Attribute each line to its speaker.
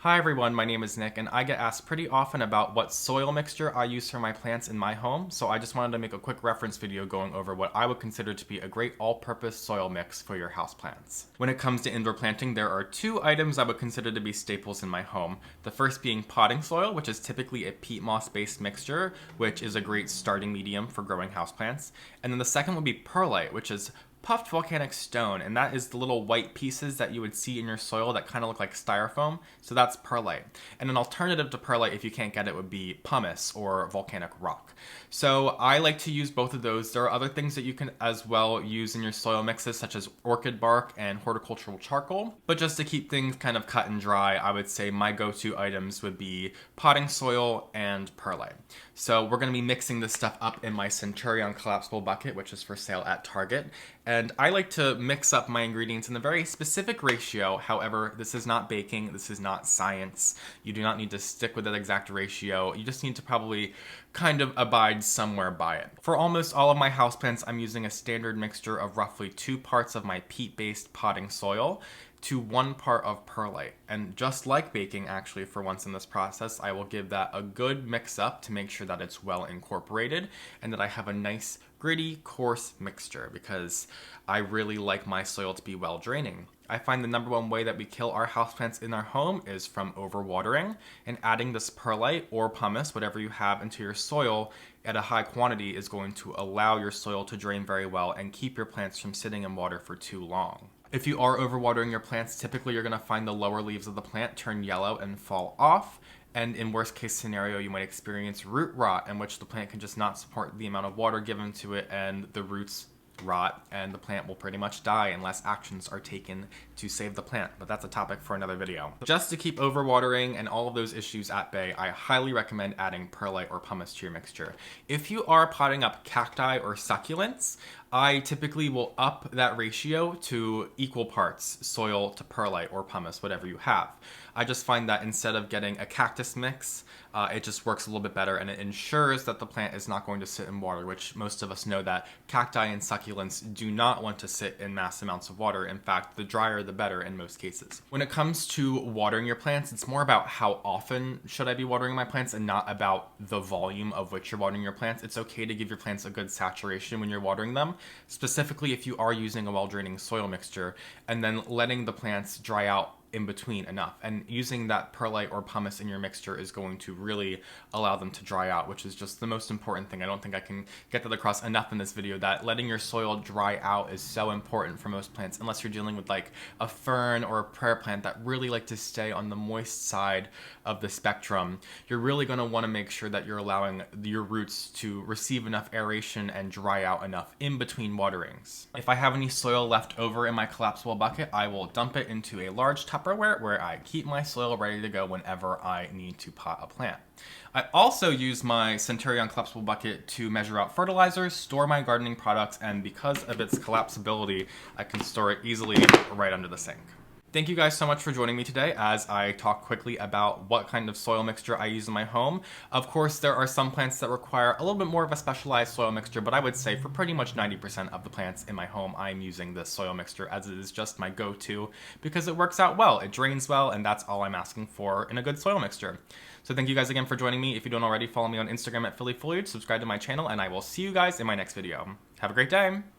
Speaker 1: Hi everyone, my name is Nick, and I get asked pretty often about what soil mixture I use for my plants in my home, so I just wanted to make a quick reference video going over what I would consider to be a great all-purpose soil mix for your houseplants. When it comes to indoor planting, there are two items I would consider to be staples in my home. The first being potting soil, which is typically a peat moss-based mixture, which is a great starting medium for growing houseplants. And then the second would be perlite, which is puffed volcanic stone, and that is the little white pieces that you would see in your soil that kind of look like styrofoam. So that's perlite. And an alternative to perlite, if you can't get it, would be pumice or volcanic rock. So I like to use both of those. There are other things that you can as well use in your soil mixes, such as orchid bark and horticultural charcoal. But just to keep things kind of cut and dry, I would say my go-to items would be potting soil and perlite. So we're going to be mixing this stuff up in my Centurion collapsible bucket, which is for sale at Target. And I like to mix up my ingredients in a very specific ratio. However, this is not baking, this is not science. You do not need to stick with that exact ratio. You just need to probably kind of abide somewhere by it. For almost all of my houseplants, I'm using a standard mixture of roughly 2 parts of my peat-based potting soil to 1 part of perlite. And just like baking, actually, for once in this process, I will give that a good mix up to make sure that it's well incorporated and that I have a nice, gritty, coarse mixture, because I really like my soil to be well draining. I find the number one way that we kill our houseplants in our home is from overwatering, and adding this perlite or pumice, whatever you have, into your soil at a high quantity is going to allow your soil to drain very well and keep your plants from sitting in water for too long. If you are overwatering your plants, typically you're going to find the lower leaves of the plant turn yellow and fall off. And in worst case scenario, you might experience root rot, in which the plant can just not support the amount of water given to it, and the roots rot and the plant will pretty much die unless actions are taken to save the plant. But that's a topic for another video. Just to keep overwatering and all of those issues at bay, I highly recommend adding perlite or pumice to your mixture. If you are potting up cacti or succulents, I typically will up that ratio to equal parts soil to perlite or pumice, whatever you have. I just find that instead of getting a cactus mix, it just works a little bit better, and it ensures that the plant is not going to sit in water, which most of us know that cacti and succulents do not want to sit in mass amounts of water. In fact, the drier the better in most cases. When it comes to watering your plants, it's more about how often should I be watering my plants and not about the volume of which you're watering your plants. It's okay to give your plants a good saturation when you're watering them, specifically if you are using a well-draining soil mixture, and then letting the plants dry out in between enough. And using that perlite or pumice in your mixture is going to really allow them to dry out, which is just the most important thing. I don't think I can get that across enough in this video, that letting your soil dry out is so important for most plants, unless you're dealing with like a fern or a prayer plant that really like to stay on the moist side of the spectrum. You're really going to want to make sure that you're allowing your roots to receive enough aeration and dry out enough in between waterings. If I have any soil left over in my collapsible bucket, I will dump it into a large Tupperware where I keep my soil ready to go whenever I need to pot a plant. I also use my Centurion collapsible bucket to measure out fertilizers, store my gardening products, and because of its collapsibility, I can store it easily right under the sink. Thank you guys so much for joining me today as I talk quickly about what kind of soil mixture I use in my home. Of course, there are some plants that require a little bit more of a specialized soil mixture, but I would say for pretty much 90% of the plants in my home, I'm using this soil mixture as it is just my go-to because it works out well, it drains well, and that's all I'm asking for in a good soil mixture. So thank you guys again for joining me. If you don't already, follow me on Instagram at PhillyFoliage, subscribe to my channel, and I will see you guys in my next video. Have a great day!